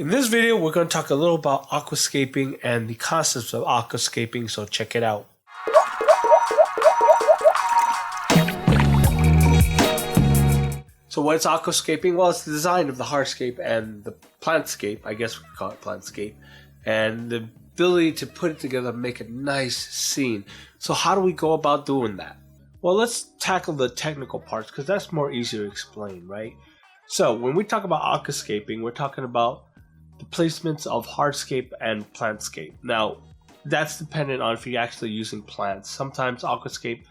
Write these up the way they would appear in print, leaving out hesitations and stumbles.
In this video, we're going to talk a little about aquascaping and the concepts of aquascaping, so check it out. So what is aquascaping? Well, it's the design of the hardscape and the plantscape, I guess we could call it plantscape, and the ability to put it together and make a nice scene. So how do we go about doing that? Well, let's tackle the technical parts because that's more easier to explain, right? So when we talk about aquascaping, we're talking about the placements of hardscape and plantscape. Now, that's dependent on if you're actually using plants. Sometimes aquascape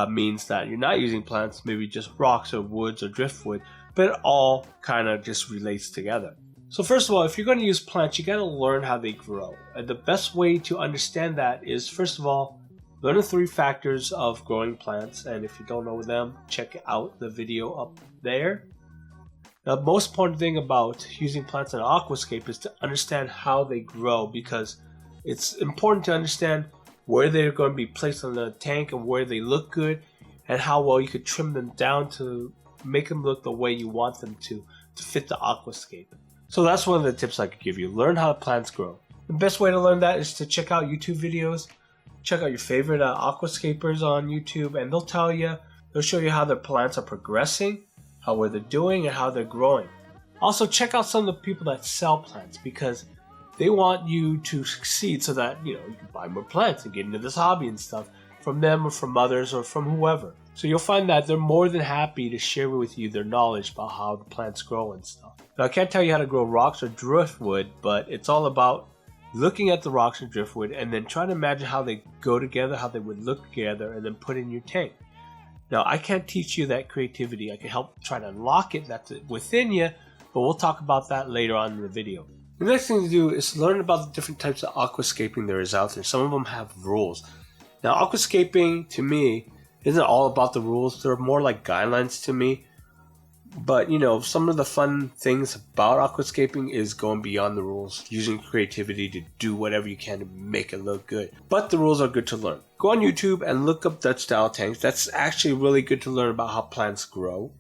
means that you're not using plants, maybe just rocks or woods or driftwood, but it all kind of just relates together. So first of all, if you're going to use plants, you got to learn how they grow. And the best way to understand that is, first of all, learn the 3 factors of growing plants. And if you don't know them, check out the video up there. Now, the most important thing about using plants in an aquascape is to understand how they grow, because it's important to understand where they're going to be placed on the tank and where they look good and how well you could trim them down to make them look the way you want them to fit the aquascape. So that's one of the tips I could give you. Learn how plants grow. The best way to learn that is to check out YouTube videos. Check out your favorite aquascapers on YouTube, and they'll show you how their plants are progressing, how well they're doing, and how they're growing. Also, check out some of the people that sell plants, because they want you to succeed so that you can buy more plants and get into this hobby and stuff from them or from others or from whoever. So you'll find that they're more than happy to share with you their knowledge about how the plants grow and stuff. Now, I can't tell you how to grow rocks or driftwood, but it's all about looking at the rocks and driftwood and then trying to imagine how they go together, how they would look together, and then put in your tank. Now, I can't teach you that creativity. I can help try to unlock it. That's within you, but we'll talk about that later on in the video. The next thing to do is learn about the different types of aquascaping there is out there. Some of them have rules. Now, aquascaping, to me, isn't all about the rules. They're more like guidelines to me. But, some of the fun things about aquascaping is going beyond the rules, using creativity to do whatever you can to make it look good. But the rules are good to learn. Go on YouTube and look up Dutch style tanks. That's actually really good to learn about how plants grow.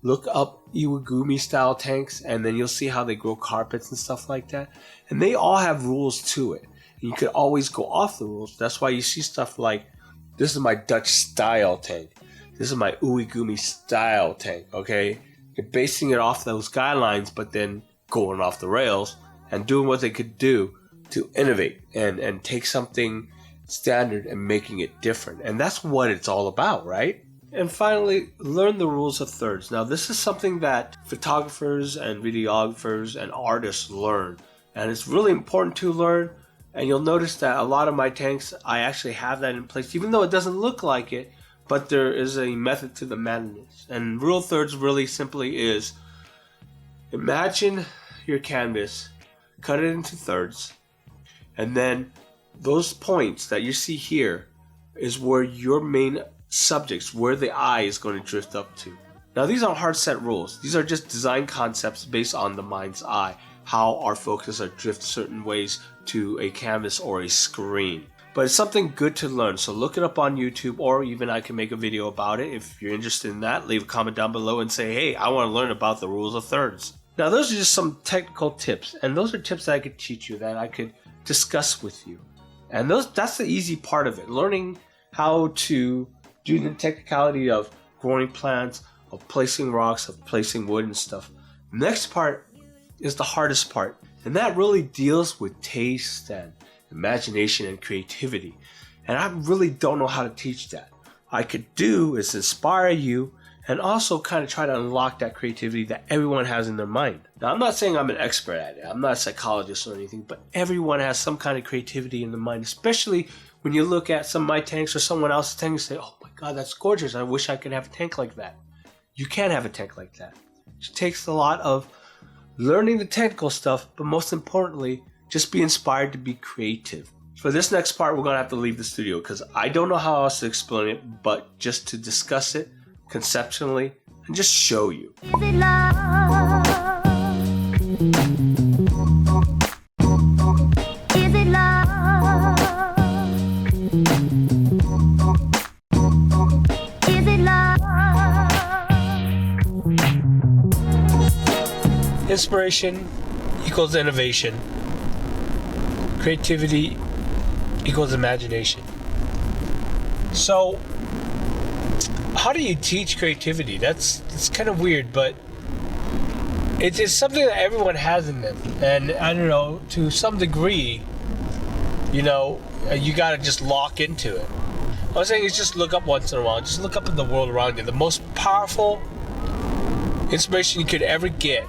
Look up iwagumi style tanks, and then you'll see how they grow carpets and stuff like that. And they all have rules to it. And you could always go off the rules. That's why you see stuff like, this is my Dutch style tank. This is my iwagumi style tank, okay? You're basing it off those guidelines, but then going off the rails and doing what they could do to innovate and take something standard and making it different. And that's what it's all about, right? And finally, learn the rules of thirds. Now, this is something that photographers and videographers and artists learn. And it's really important to learn. And you'll notice that a lot of my tanks, I actually have that in place, even though it doesn't look like it. But there is a method to the madness. And rule thirds really simply is, imagine your canvas, cut it into thirds, and then those points that you see here is where your main subjects, where the eye is going to drift up to. Now, these aren't hard set rules. These are just design concepts based on the mind's eye, how our focus are drift certain ways to a canvas or a screen. But it's something good to learn, so look it up on YouTube, or even I can make a video about it. If you're interested in that, leave a comment down below and say, hey, I want to learn about the rules of thirds. Now, those are just some technical tips, and those are tips that I could teach you, that I could discuss with you. And that's the easy part of it, learning how to do the technicality of growing plants, of placing rocks, of placing wood and stuff. The next part is the hardest part, and that really deals with taste and imagination and creativity. And I really don't know how to teach that. I could do is inspire you and also kind of try to unlock that creativity that everyone has in their mind. Now, I'm not saying I'm an expert at it. I'm not a psychologist or anything, but everyone has some kind of creativity in the mind, especially when you look at some of my tanks or someone else's tank and say, oh my God, that's gorgeous. I wish I could have a tank like that. You can have a tank like that. It takes a lot of learning the technical stuff, but most importantly, just be inspired to be creative. For this next part, we're going to have to leave the studio because I don't know how else to explain it, but just to discuss it conceptually and just show you. Is it love? Is it love? Is it love? Inspiration equals innovation. Creativity equals imagination. So, how do you teach creativity? It's kind of weird, but it's something that everyone has in them. And I don't know, to some degree, you know, you gotta just lock into it. I was saying is just look up once in a while. Just look up at the world around you. The most powerful inspiration you could ever get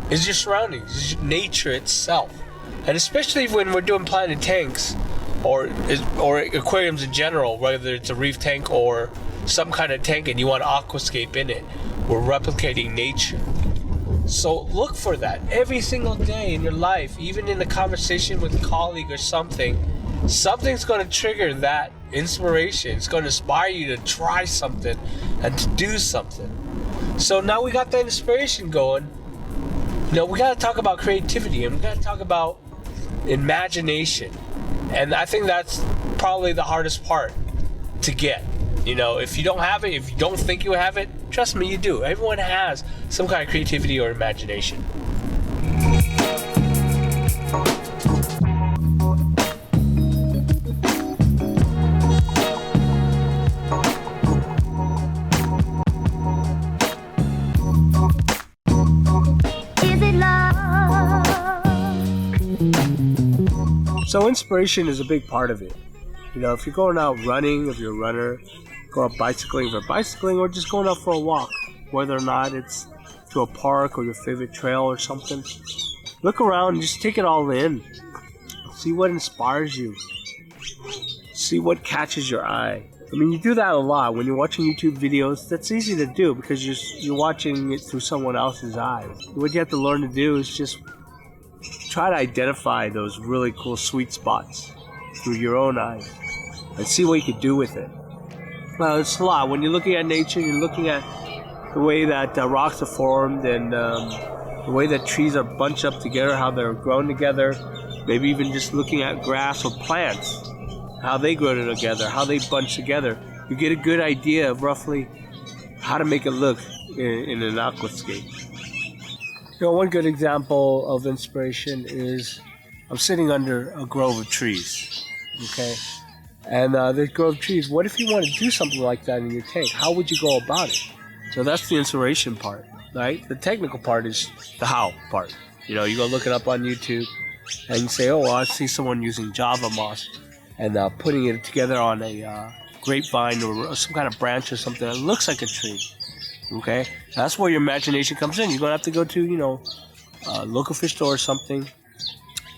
is your surroundings, is nature itself. And especially when we're doing planted tanks or aquariums in general, whether it's a reef tank or some kind of tank and you want aquascape in it, we're replicating nature. So look for that every single day in your life, even in a conversation with a colleague or something. Something's going to trigger that inspiration. It's going to inspire you to try something and to do something. So now we got that inspiration going. You know, we got to talk about creativity and we got to talk about imagination. And I think that's probably the hardest part to get. You know, if you don't have it, if you don't think you have it, trust me, you do. Everyone has some kind of creativity or imagination. So inspiration is a big part of it. You know, if you're going out running, if you're a runner, go out bicycling, if you're bicycling, or just going out for a walk, whether or not it's to a park or your favorite trail or something, look around and just take it all in. See what inspires you. See what catches your eye. I mean, you do that a lot when you're watching YouTube videos. That's easy to do because you're watching it through someone else's eyes. What you have to learn to do is just try to identify those really cool sweet spots through your own eyes and see what you can do with it. Well, it's a lot. When you're looking at nature, you're looking at the way that rocks are formed and the way that trees are bunched up together, how they're grown together. Maybe even just looking at grass or plants, how they grow together, how they bunch together. You get a good idea of roughly how to make it look in an aquascape. You know, one good example of inspiration is I'm sitting under a grove of trees, okay? And this grove of trees, what if you want to do something like that in your tank? How would you go about it? So that's the inspiration part, right? The technical part is the how part. You know, you go look it up on YouTube and you say, oh, well, I see someone using Java moss and putting it together on a grapevine or some kind of branch or something that looks like a tree. Okay, that's where your imagination comes in. You're gonna have to go to, you know, a local fish store or something,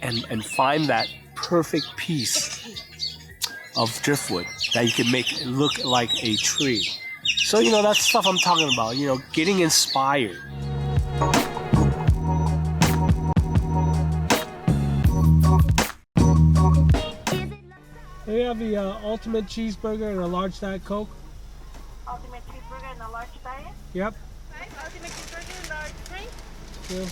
and find that perfect piece of driftwood that you can make it look like a tree. So, you know, that's stuff I'm talking about. You know, getting inspired. We have the ultimate cheeseburger and a large Diet Coke. Ultimate cheeseburger and a large diet? Yep. Nice. Ultimate cheeseburger, large drink? Yeah.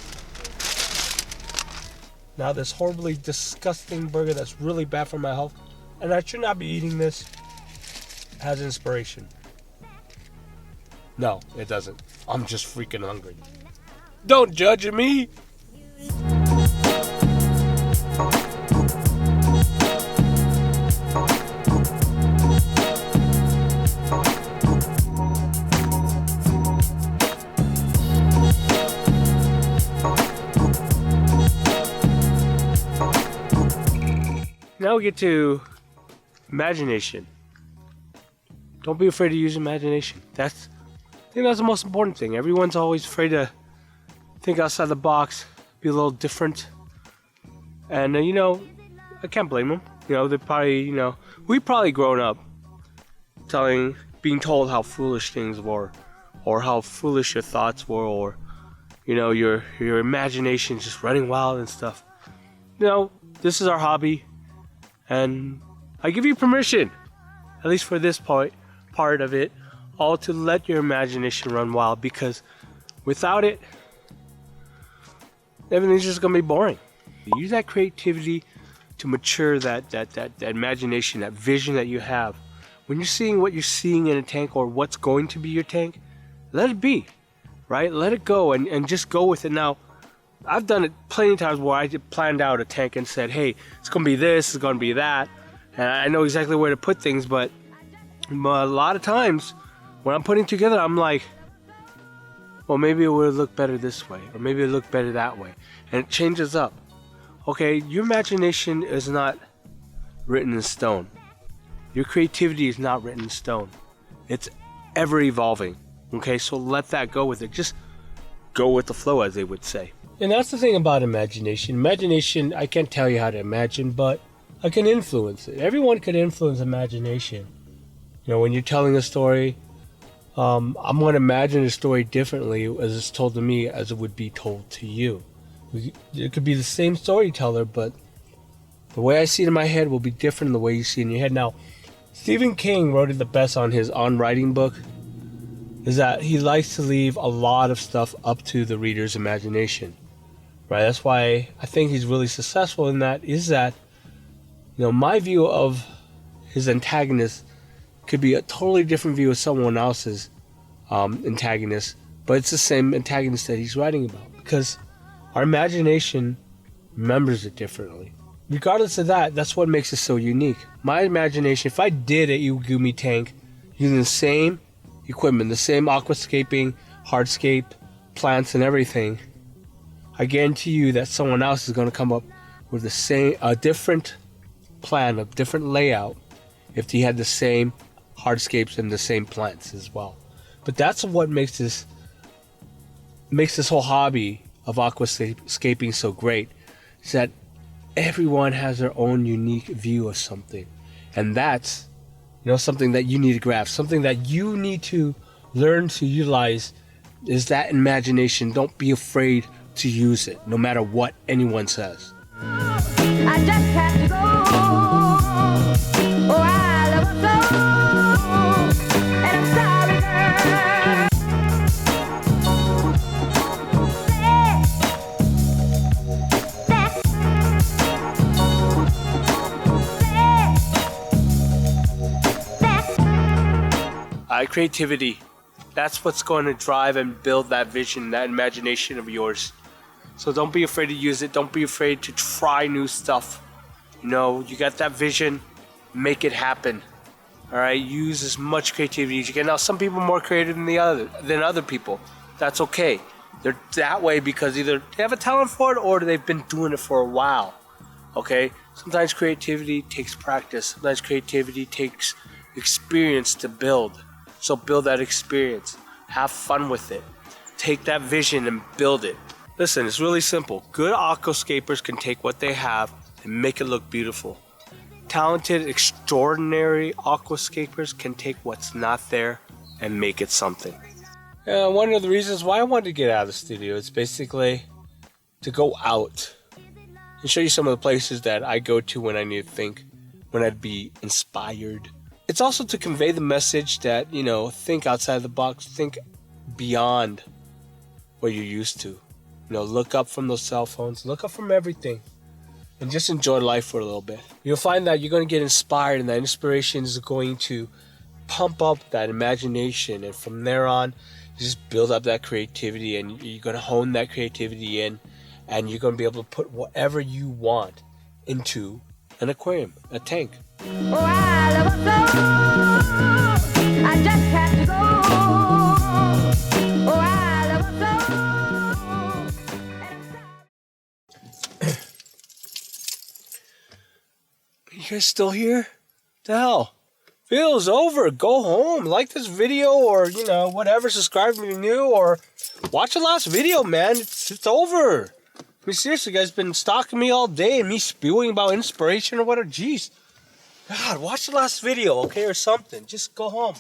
Now this horribly disgusting burger that's really bad for my health, and I should not be eating this, has inspiration. No, it doesn't. I'm just freaking hungry. Don't judge me! Now we get to imagination. Don't be afraid to use imagination. I think that's the most important thing. Everyone's always afraid to think outside the box, be a little different. And, you know, I can't blame them. You know, they probably, you know, we probably grown up being told how foolish things were, or how foolish your thoughts were, or, you know, your imagination just running wild and stuff. You know, this is our hobby. And I give you permission, at least for this part of it, all to let your imagination run wild, because without it, everything's just gonna be boring. Use that creativity to mature that imagination, that vision that you have. When you're seeing what you're seeing in a tank or what's going to be your tank, let it be, right? Let it go and just go with it. Now, I've done it plenty of times where I planned out a tank and said, hey, it's going to be this, it's going to be that. And I know exactly where to put things, but a lot of times when I'm putting together, I'm like, well, maybe it would look better this way, or maybe it would look better that way. And it changes up. Okay, your imagination is not written in stone. Your creativity is not written in stone. It's ever evolving. Okay, so let that go with it. Just go with the flow, as they would say. And that's the thing about imagination. Imagination, I can't tell you how to imagine, but I can influence it. Everyone can influence imagination. You know, when you're telling a story, I'm going to imagine a story differently as it's told to me as it would be told to you. It could be the same storyteller, but the way I see it in my head will be different than the way you see it in your head. Now, Stephen King wrote it the best on his On Writing book, is that he likes to leave a lot of stuff up to the reader's imagination. Right? That's why I think he's really successful in that, is that, you know, my view of his antagonist could be a totally different view of someone else's antagonist, but it's the same antagonist that he's writing about, because our imagination remembers it differently. Regardless of that, that's what makes it so unique. My imagination, if I did a Ugumi tank using the same equipment, the same aquascaping, hardscape, plants and everything, I guarantee you that someone else is going to come up with a different plan, a different layout, if he had the same hardscapes and the same plants as well. But that's what makes this whole hobby of aquascaping so great, is that everyone has their own unique view of something. And that's, you know, something that you need to grasp, something that you need to learn to utilize, is that imagination. Don't be afraid to use it, no matter what anyone says. I just had to go. Oh, I love her so, and I'm sorry, girl. Creativity. That's what's going to drive and build that vision, that imagination of yours. So don't be afraid to use it. Don't be afraid to try new stuff. You know, you got that vision, make it happen. All right, use as much creativity as you can. Now, some people are more creative than other people. That's okay. They're that way because either they have a talent for it or they've been doing it for a while. Okay? Sometimes creativity takes practice. Sometimes creativity takes experience to build. So build that experience. Have fun with it. Take that vision and build it. Listen, it's really simple. Good aquascapers can take what they have and make it look beautiful. Talented, extraordinary aquascapers can take what's not there and make it something. One of the reasons why I wanted to get out of the studio is basically to go out and show you some of the places that I go to when I need to think, when I'd be inspired. It's also to convey the message that, you know, think outside the box, think beyond what you're used to. You know, look up from those cell phones, look up from everything, and just enjoy life for a little bit. You'll find that you're going to get inspired, and that inspiration is going to pump up that imagination, and from there on, just build up that creativity, and you're going to hone that creativity in, and you're going to be able to put whatever you want into an aquarium, a tank. Oh, I love her so, I just had to go. Oh, I love her so. You guys still here? The hell? Video's over. Go home. Like this video, or, you know, whatever. Subscribe if you're new, or watch the last video, man. It's over. I mean, seriously, you guys been stalking me all day and me spewing about inspiration or whatever. Jeez. God, watch the last video, okay, or something. Just go home.